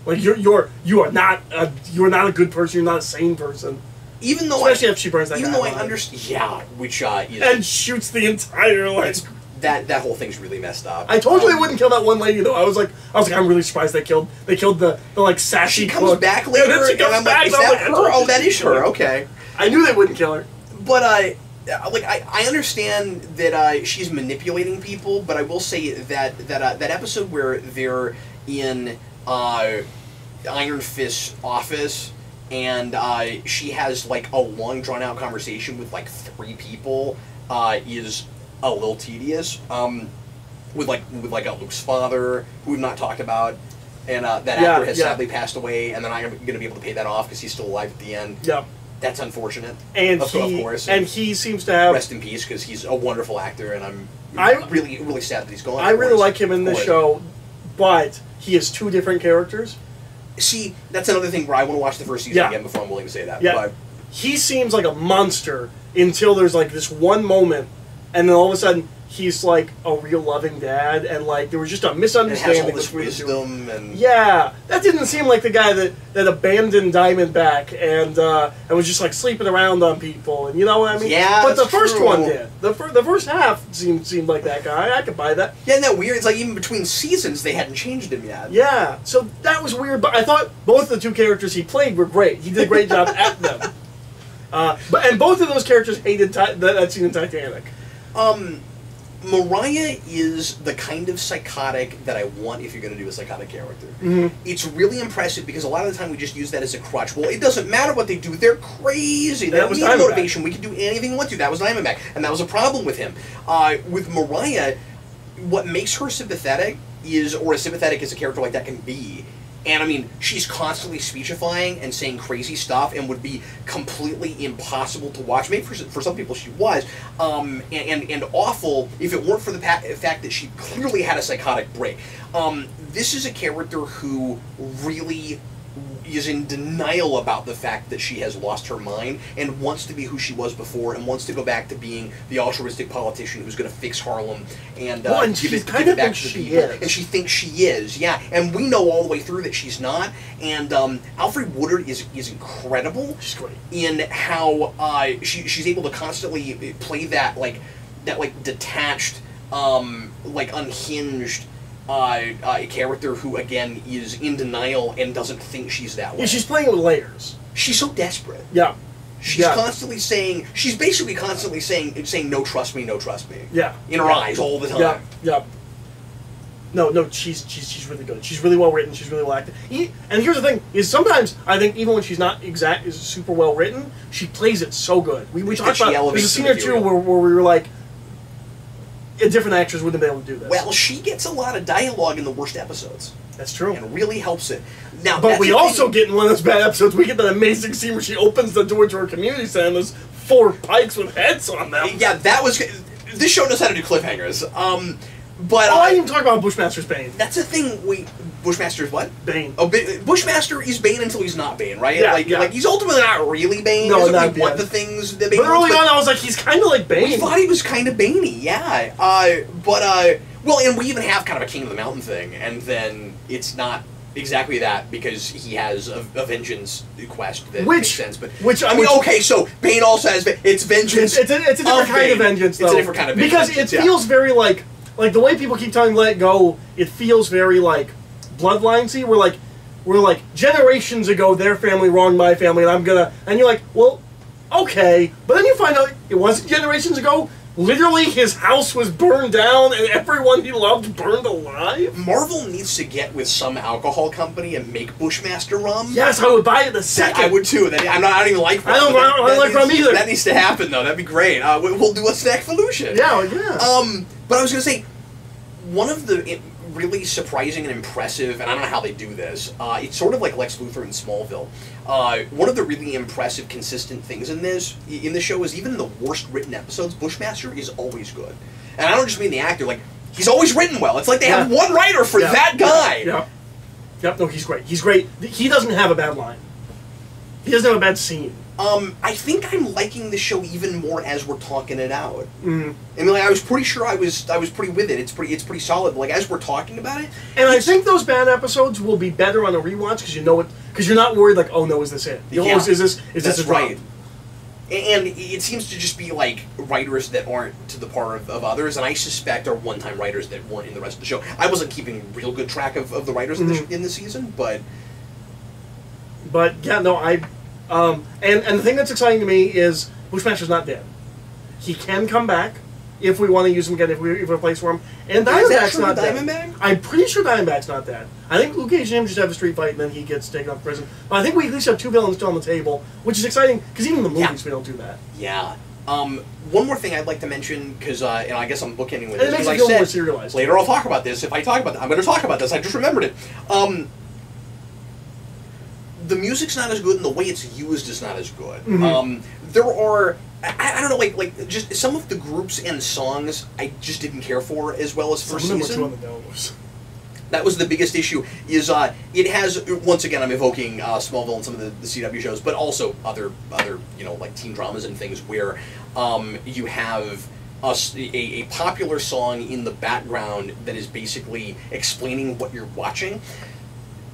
B: You are not a good person. You're not a sane person.
A: Even though,
B: especially if she burns that.
A: Even though I understand, yeah, which is,
B: and shoots the entire
A: that whole thing's really messed up.
B: I told you they wouldn't kill that one lady though. I was like, I'm really surprised they killed the sassy.
A: She comes back later.
B: Yeah, then she comes back.
A: Is that her? Oh, that is her. Okay.
B: I knew they wouldn't kill her.
A: But I understand that she's manipulating people, but I will say that episode where they're in Iron Fist's office, and she has a long drawn out conversation with 3 people is a little tedious. With Luke's father, who we've not talked about, and that actor has sadly passed away, and then I'm going to be able to pay that off because he's still alive at the end.
B: Yeah.
A: That's unfortunate.
B: And
A: of course.
B: And he seems to have
A: rest in peace because he's a wonderful actor, and I'm really really sad that he's gone.
B: I really like him in this show, but he has 2 different characters.
A: See, that's another thing where I want to watch the first season again before I'm willing to say that.
B: Yeah. But he seems like a monster until there's this one moment, and then all of a sudden he's like a real loving dad, and like there was just a
A: And
B: misunderstanding
A: has all this
B: between the two.
A: wisdom and
B: Yeah, that didn't seem like the guy that abandoned Diamondback and was just like sleeping around on people, and you know what I mean?
A: Yeah,
B: but the
A: that's
B: first
A: true.
B: one did. The first half seemed like that guy. I could buy that.
A: Yeah, isn't that weird? It's like even between seasons they hadn't changed him yet.
B: Yeah, so that was weird. But I thought both the two characters he played were great. He did a great job at them. And both of those characters hated that scene in Titanic.
A: Mariah is the kind of psychotic that I want if you're going to do a psychotic character.
B: Mm-hmm.
A: It's really impressive because a lot of the time we just use that as a crutch. Well, it doesn't matter what they do. They're crazy. They
B: That
A: don't
B: was
A: need
B: Diamondback.
A: motivation. We can do anything we want to. That was Diamondback. And that was a problem with him. With Mariah, what makes her sympathetic is, or as sympathetic as a character like that can be, and I mean, she's constantly speechifying and saying crazy stuff and would be completely impossible to watch. Maybe for some people she was, and awful if it weren't for the fact that she clearly had a psychotic break. This is a character who really is in denial about the fact that she has lost her mind and wants to be who she was before and wants to go back to being the altruistic politician who's going to fix Harlem and give it back to the people. And she thinks she is, yeah. And we know all the way through that she's not. And Alfre Woodard is incredible.
B: She's great
A: In how she's able to constantly play that detached, like unhinged. A character who again is in denial and doesn't think she's that way.
B: Yeah, she's playing with layers.
A: She's so desperate.
B: Yeah,
A: She's constantly saying. She's basically constantly saying no, trust me, no, trust me.
B: Yeah,
A: In her eyes all the time.
B: Yeah, yeah. No, she's really good. She's really well written. She's really well acted. And here's the thing: is sometimes I think even when she's not is super well written, she plays it so good. We talked about there's a scene or two where we were like, a different actress wouldn't have been able to do this.
A: Well, she gets a lot of dialogue in the worst episodes.
B: That's true.
A: And really helps it. Now,
B: but we also get in one of those bad episodes, we get that amazing scene where she opens the door to her community center and there's 4 pikes with heads on them.
A: Yeah, that was... This show knows how to do cliffhangers. But
B: I didn't even talk about Bushmaster's Bane.
A: That's the thing. Bushmaster's what?
B: Bane.
A: Oh, Bushmaster is Bane until he's not Bane, right?
B: Yeah,
A: like he's ultimately not really Bane.
B: No,
A: not
B: not
A: we want
B: yet.
A: the things that Bane
B: But
A: wants,
B: early on, I was like, he's kind of like Bane.
A: We thought he was kind of Baney, yeah. Well, and we even have kind of a King of the Mountain thing, and then it's not exactly that because he has a vengeance quest that makes sense. But okay, so Bane also has it's vengeance.
B: It's a different kind of vengeance, though.
A: It's a different kind of vengeance
B: because it feels very like the way people keep telling let go. It feels very like bloodline-y. We're like generations ago, their family wronged my family, and you're like, well, okay, but then you find out it wasn't generations ago. Literally, his house was burned down, and everyone he loved burned alive.
A: Marvel needs to get with some alcohol company and make Bushmaster rum.
B: Yes, I would buy it the second.
A: I would too. I don't even like rum.
B: I don't like rum either.
A: That needs to happen, though. That'd be great. We'll do a Snackvolution.
B: Yeah.
A: But I was going to say, one of the really surprising and impressive, and I don't know how they do this, it's sort of like Lex Luthor in Smallville. One of the really impressive, consistent things in this show is even in the worst written episodes, Bushmaster is always good. And I don't just mean the actor, like, he's always written well. It's like they have one writer for that guy.
B: Yep, no, he's great. He's great. He doesn't have a bad line. He doesn't have a bad scene.
A: I think I'm liking the show even more as we're talking it out.
B: Mm-hmm.
A: I mean, like, I was pretty sure I was pretty with it. It's pretty solid. But, like, as we're talking about it,
B: and I think those bad episodes will be better on a rewatch because you know it. Because you're not worried like, oh no, is this it? Is this a drop?
A: Right. And it seems to just be like writers that aren't to the par of others, and I suspect are one-time writers that weren't in the rest of the show. I wasn't keeping real good track of the writers in the season, but yeah, no, and the thing that's exciting to me is Bushmaster's not dead. He can come back if we want to use him again, if we have a place for him. And Diamondback's not dead. I'm pretty sure Diamondback's not dead. I think Luke Cage and him just have a street fight and then he gets taken off to prison. But I think we at least have 2 villains still on the table, which is exciting because even in the movies we don't do that. Yeah. One more thing I'd like to mention, because and I guess I'm bookending with
B: this.
A: It
B: makes it feel more serialized.
A: Later I'll talk about this. If I talk about that, I'm going to talk about this. I just remembered it. The music's not as good, and the way it's used is not as good. There are, I don't know, like just some of the groups and songs I just didn't care for as well as first season.
B: Some of them were too on the nose.
A: That was the biggest issue. Is it has, once again, I'm evoking Smallville and some of the CW shows, but also other like teen dramas and things where you have a popular song in the background that is basically explaining what you're watching.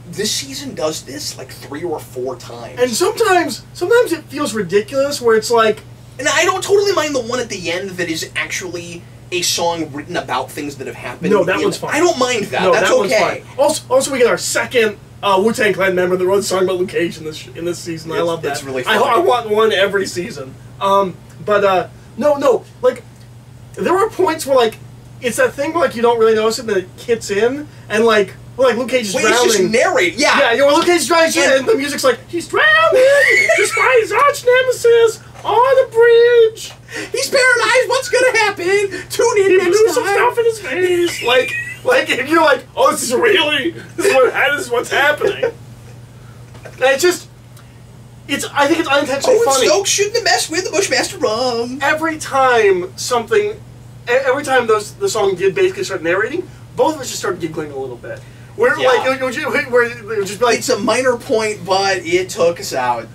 A: This season does this like 3 or 4 times.
B: And sometimes it feels ridiculous where it's like...
A: And I don't totally mind the one at the end that is actually a song written about things that have happened.
B: No, that one's fine.
A: I don't mind that.
B: No,
A: That's
B: that one's
A: okay.
B: fine. Also, we get our second Wu-Tang Clan member that wrote a song about Luke Cage in this season. I love that.
A: It's really fun.
B: I want one every season. But no, like, there are points where, like, it's that thing where, like, you don't really notice it, and it hits in, and, like Luke Cage is drowning.
A: It's just narrate, yeah.
B: Yeah, you know, Luke Cage is drowning, and the music's like, he's drowning, despite his arch nemesis, on the bridge.
A: He's paralyzed, what's gonna happen? Tune in
B: He
A: next
B: blew
A: time.
B: some stuff in his face. Like, you're like, oh, this is what's happening. And it's just, I think it's unintentionally funny.
A: Stokes shouldn't have messed with the Bushmaster rum.
B: Every time the song did basically start narrating, both of us just started giggling a little bit. Where it would just be like,
A: it's a minor point, but it took us out.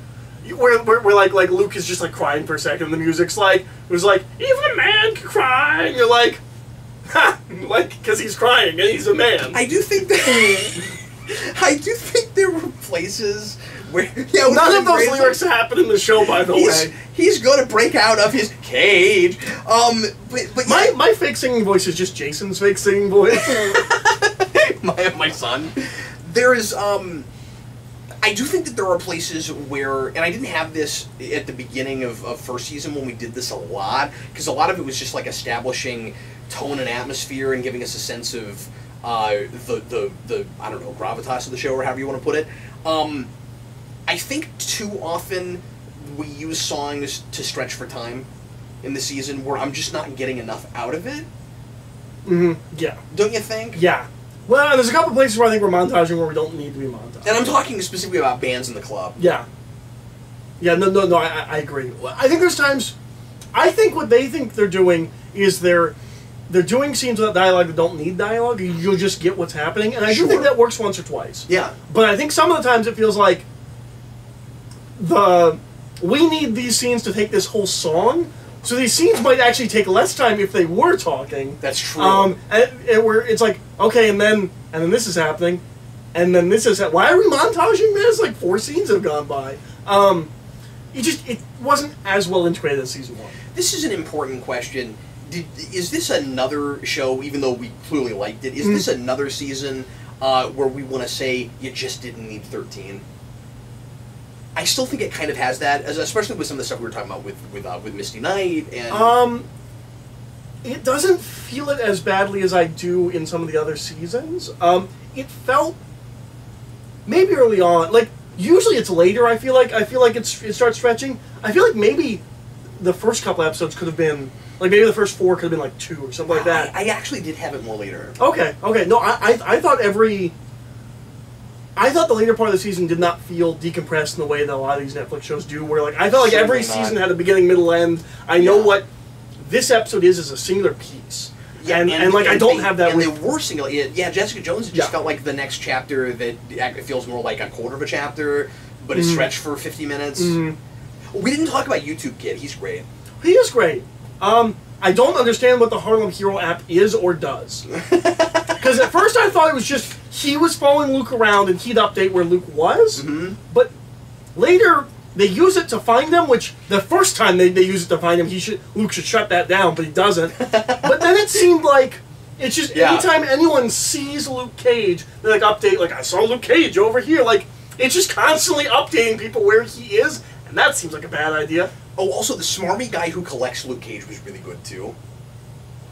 B: Where like Luke is just like crying for a second, and the music's like, it was like, even a man can cry, and you're like, ha, like, because he's crying and he's a man.
A: I do think there were places where
B: none of those lyrics happen in the show, by the way.
A: He's gonna break out of his cage. But
B: my fake singing voice is just Jason's fake singing voice.
A: my son. There is I do think that there are places where, and I didn't have this at the beginning of first season when we did this a lot, because a lot of it was just like establishing tone and atmosphere and giving us a sense of the I don't know, gravitas of the show, or however you want to put it. I think too often we use songs to stretch for time in the season where I'm just not getting enough out of it.
B: Yeah.
A: Don't you think?
B: Yeah. Well, there's a couple places where I think we're montaging where we don't need to be montaging.
A: And I'm talking specifically about bands in the club.
B: Yeah. Yeah, no, I agree. I think there's times... I think what they think they're doing is they're doing scenes without dialogue that don't need dialogue. You'll just get what's happening. And I do think that works once or twice.
A: Yeah.
B: But I think some of the times it feels like we need these scenes to take this whole song. So these scenes might actually take less time if they were talking. That's true. And where it's like, okay, and then this is happening, and then this is why are we montaging this? Like 4 scenes have gone by. It wasn't as well integrated as season 1.
A: This is an important question. Is this another show? Even though we clearly liked it, is this another season where we want to say you just didn't need 13? I still think it kind of has that, especially with some of the stuff we were talking about with Misty Knight and.
B: It doesn't feel it as badly as I do in some of the other seasons. It felt maybe early on, like usually it's later. I feel like it starts stretching. I feel like maybe the first couple episodes could have been like maybe the first 4 could have been like 2 or something like that.
A: I actually did have it more later.
B: Okay. No, I thought the later part of the season did not feel decompressed in the way that a lot of these Netflix shows do, where like I felt like every season had a beginning, middle, end. I know what this episode is a singular piece. Yeah, and like I don't have that.
A: And they were single. Yeah, Jessica Jones just felt like the next chapter that it feels more like a quarter of a chapter, but it's stretched for 50 minutes. We didn't talk about YouTube Kid. He's great.
B: He is great. I don't understand what the Harlem Hero app is or does. Because at first I thought it was just he was following Luke around and he'd update where Luke was. But later they use it to find him, which the first time they use it to find him, Luke should shut that down, but he doesn't. But then it seemed like it's just anytime anyone sees Luke Cage, they like update, like I saw Luke Cage over here. Like it's just constantly updating people where he is, and that seems like a bad idea.
A: Oh, also the smarmy guy who collects Luke Cage was really good too.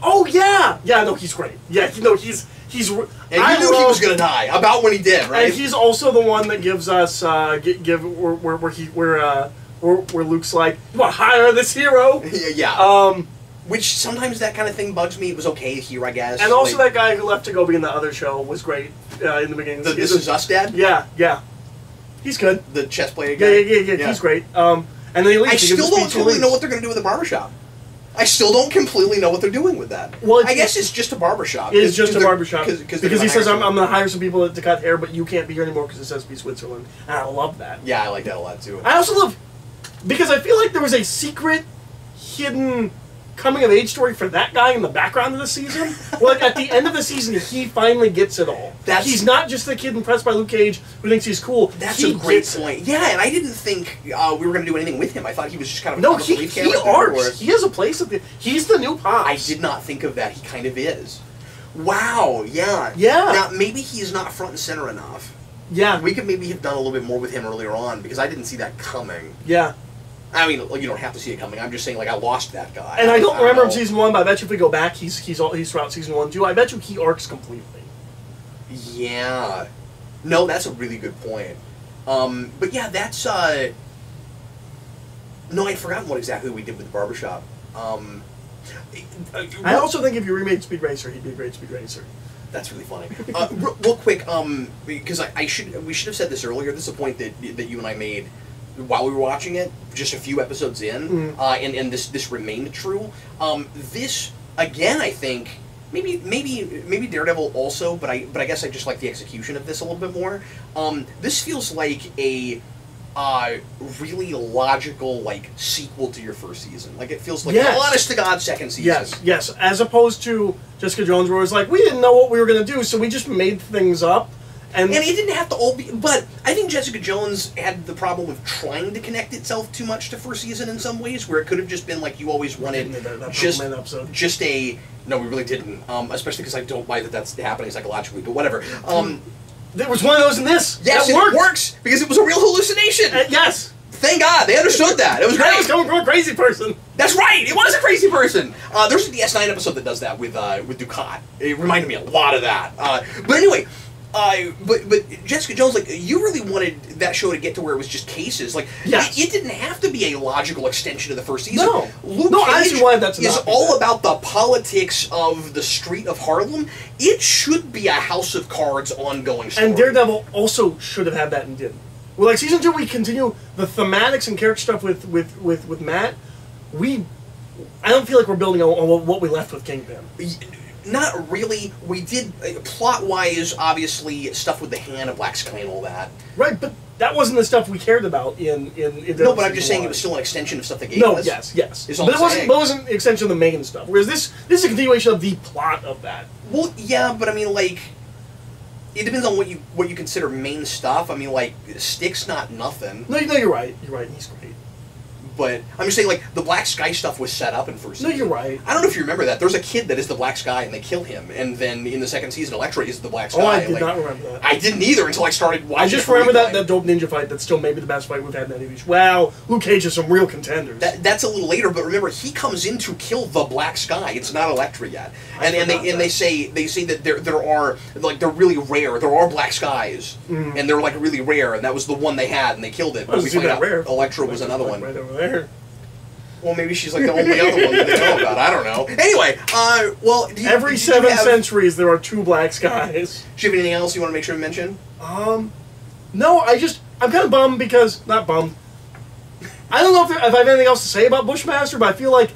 B: Oh yeah, no, he's great. Yeah, he's. And
A: you knew he was gonna die about when he did, right?
B: And he's also the one that gives us where Luke's like, "You want to hire this hero?"
A: Yeah. Which sometimes that kind of thing bugs me. It was okay here, I guess.
B: And also that guy who left to go be in the other show was great in the beginning.
A: This Is Us Dad?
B: Yeah. He's good.
A: The chess player guy?
B: Yeah. He's great. And then he leaves.
A: I still don't totally know what they're going to do with the barbershop. I still don't completely know what they're doing with that. Well, I guess it's just a barbershop.
B: It is just a barbershop. Because he says, I'm going to hire some people to cut hair, but you can't be here anymore because it says be Switzerland. And I love that.
A: Yeah, I like that a lot, too.
B: I also love... Because I feel like there was a secret, hidden coming-of-age story for that guy in the background of the season. Well, like, at the end of the season, he finally gets it all. He's not just the kid impressed by Luke Cage who thinks he's cool.
A: That's a great point. Yeah, and I didn't think we were going to do anything with him. I thought he was just kind of
B: no, he arcs. He has a place at the... He's the new Pops.
A: I did not think of that. He kind of is. Wow, yeah.
B: Yeah.
A: Now, maybe he's not front and center enough.
B: Yeah.
A: We could maybe have done a little bit more with him earlier on, because I didn't see that coming.
B: Yeah.
A: I mean, you don't have to see it coming. I'm just saying, like, I lost that guy.
B: And I don't remember him season 1, but I bet you if we go back, he's throughout season 1 too. I bet you he arcs completely.
A: Yeah. No, that's a really good point. But yeah, that's no, I'd forgotten what exactly we did with the barbershop.
B: I also think if you remade Speed Racer, he'd be a great Speed Racer.
A: That's really funny. Real quick, because we should have said this earlier. This is a point that you and I made while we were watching it, just a few episodes in, and this remained true. This again, I think maybe Daredevil also, but I guess I just like the execution of this a little bit more. This feels like a really logical like sequel to your first season. Like it feels like an honest to God second season.
B: Yes. As opposed to Jessica Jones, where it's like we didn't know what we were going to do, so we just made things up. And it
A: didn't have to all be, but I think Jessica Jones had the problem of trying to connect itself too much to first season in some ways, where it could have just been like you always wanted just a, no, we really didn't, especially because I don't buy that that's happening psychologically, but whatever.
B: There was one of those in this.
A: Yes, it works, because it was a real hallucination.
B: Yes.
A: Thank God, they understood that. It was great.
B: It was coming from a crazy person.
A: That's right, it was a crazy person. There's the S9 episode that does that with Ducat. It reminded me a lot of that. But anyway, but Jessica Jones, like, you really wanted that show to get to where it was just cases. Like, it didn't have to be a logical extension of the first season.
B: No.
A: Luke Cage is all about the politics of the street of Harlem. It should be a House of Cards ongoing story.
B: And Daredevil also should have had that and didn't. Well, like, season 2, we continue the thematics and character stuff with Matt. I don't feel like we're building on what we left with Kingpin.
A: Not really. We did, plot-wise, obviously, stuff with the hand of Black Sky and all that.
B: Right, but that wasn't the stuff we cared about in
A: no, but I'm just saying it was still an extension of stuff that gave us.
B: Yes. But it wasn't an extension of the main stuff. Whereas this is a continuation of the plot of that.
A: Well, yeah, but I mean, like, it depends on what you consider main stuff. I mean, like, Stick's not nothing.
B: No, you're right. You're right. He's great.
A: But I'm just saying, like, the Black Sky stuff was set up in first season.
B: No, you're right.
A: I don't know if you remember that. There's a kid that is the Black Sky, and they kill him. And then in the second season, Elektra is the Black Sky.
B: Oh, I did not remember that.
A: I didn't either until I started watching.
B: I just remember that dope ninja fight that's still maybe the best fight we've had in any of these. Wow, Luke Cage has some real contenders.
A: That's a little later, but remember, he comes in to kill the Black Sky. It's not Elektra yet. And they say that there are, like, they're really rare. There are Black Skies, and they're, like, really rare, and that was the one they had, and they killed it. But we find out Elektra was another one.
B: Right over there.
A: Well, maybe she's like the only other one that they know about. I don't know. Anyway, well,
B: every 7 centuries there are 2 Black Skies.
A: Do you have anything else you want to make sure to mention?
B: No. I'm kind of bummed because not bummed. I don't know if I have anything else to say about Bushmaster, but I feel like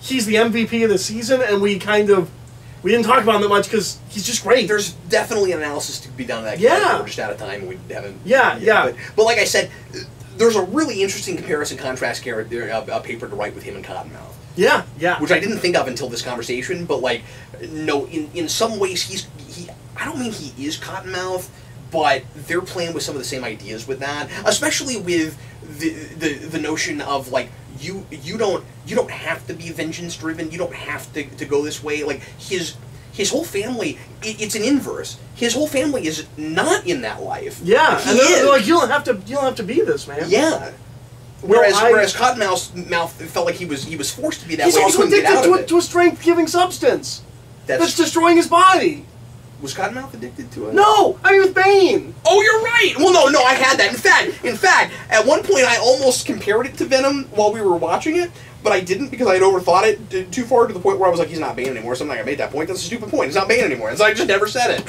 B: he's the MVP of the season, and we didn't talk about him that much because he's just great.
A: There's definitely an analysis to be done of that.
B: Yeah,
A: we're just out of time, and we haven't.
B: Yeah.
A: But like I said, there's a really interesting comparison-contrast paper to write with him and Cottonmouth.
B: Yeah.
A: Which I didn't think of until this conversation, but, like, no, in some ways he I don't mean he is Cottonmouth, but they're playing with some of the same ideas with that, especially with the notion of, like, you don't have to be vengeance-driven, you don't have to go this way. Like, his whole family, it's an inverse. His whole family is not in that life.
B: Yeah, and they're like, you don't have to be this, man.
A: Yeah. Whereas Cottonmouth felt like he was forced to be that way.
B: He's also addicted to a strength-giving substance that's destroying his body.
A: Was Cottonmouth addicted to it?
B: No, I mean with Bane.
A: Oh, you're right. Well, no, I had that. In fact, at one point I almost compared it to Venom while we were watching it. But I didn't because I had overthought it too far to the point where I was like, he's not Bane anymore. So I'm not going to make that point. That's a stupid point. He's not Bane anymore. And so I just never said it.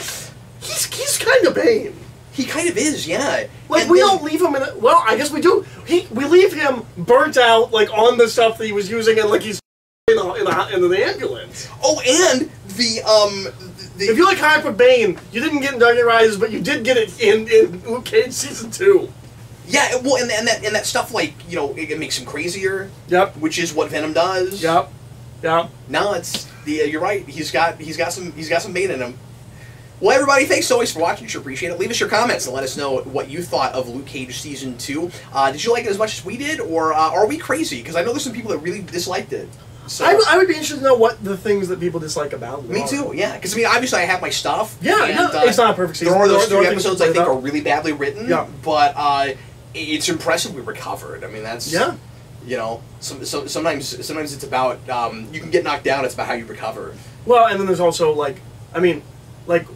B: He's kind of Bane.
A: He kind of is, yeah.
B: Like, and we don't leave him in a... Well, I guess we do. We leave him burnt out, like, on the stuff that he was using, and, like, he's in the ambulance.
A: Oh, and
B: if you like comic book Bane, you didn't get in Dark Knight Rises, but you did get it in Luke Cage Season 2.
A: Yeah, well, and that stuff, like, you know, it makes him crazier.
B: Yep.
A: Which is what Venom does.
B: Yep. Yeah.
A: No, you're right. He's got some bait in him. Well, everybody, thanks always for watching. Sure appreciate it. Leave us your comments and let us know what you thought of Luke Cage Season 2. Did you like it as much as we did, or are we crazy? Because I know there's some people that really disliked it. So,
B: I would be interested to know what the things that people dislike about it.
A: Me too, yeah. Because, I mean, obviously I have my stuff.
B: Yeah,
A: and,
B: no, it's not a perfect season.
A: There are those
B: there
A: three
B: things
A: episodes
B: to
A: I think
B: about.
A: are really badly written,
B: Yeah.
A: but it's impressive we recovered. I mean, that's...
B: Yeah.
A: You know, sometimes it's about, you can get knocked down, it's about how you recover.
B: Well, and then there's also, like, I mean, like,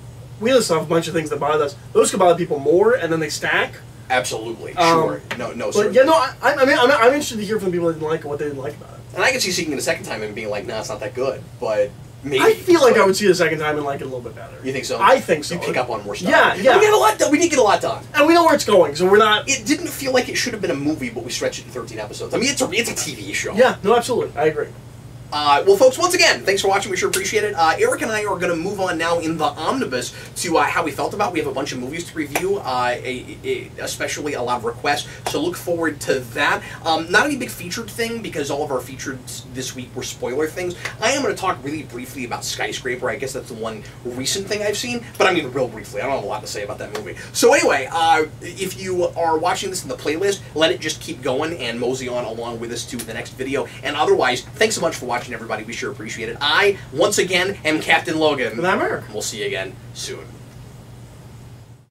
B: we list off a bunch of things that bother us. Those could bother people more, and then they stack.
A: Absolutely, sure. No,
B: But,
A: certainly.
B: yeah, no, I'm interested to hear from the people that didn't like it, what they didn't like about it.
A: And I can see seeing it a second time and being like, nah, it's not that good, but maybe.
B: I feel like I would see it a second time and like it a little bit better.
A: You think so?
B: I think so.
A: You pick up on more stuff.
B: Yeah, yeah.
A: We got a lot done. We did get a lot done.
B: And we know where it's going, so we're not...
A: It didn't feel like it should have been a movie, but we stretched it to 13 episodes. I mean, it's a TV show.
B: Yeah, no, absolutely. I agree.
A: Well, folks, once again, thanks for watching. We sure appreciate it. Eric and I are going to move on now in the omnibus to how we felt about. We have a bunch of movies to review, especially a lot of requests, so look forward to that. Not any big featured thing, because all of our featured this week were spoiler things. I am going to talk really briefly about Skyscraper. I guess that's the one recent thing I've seen, but I mean real briefly. I don't have a lot to say about that movie. So anyway, if you are watching this in the playlist, let it just keep going and mosey on along with us to the next video. And otherwise, thanks so much for watching, everybody. We sure appreciate it. I, once again, am Captain Logan.
B: And I'm Eric.
A: We'll see you again soon.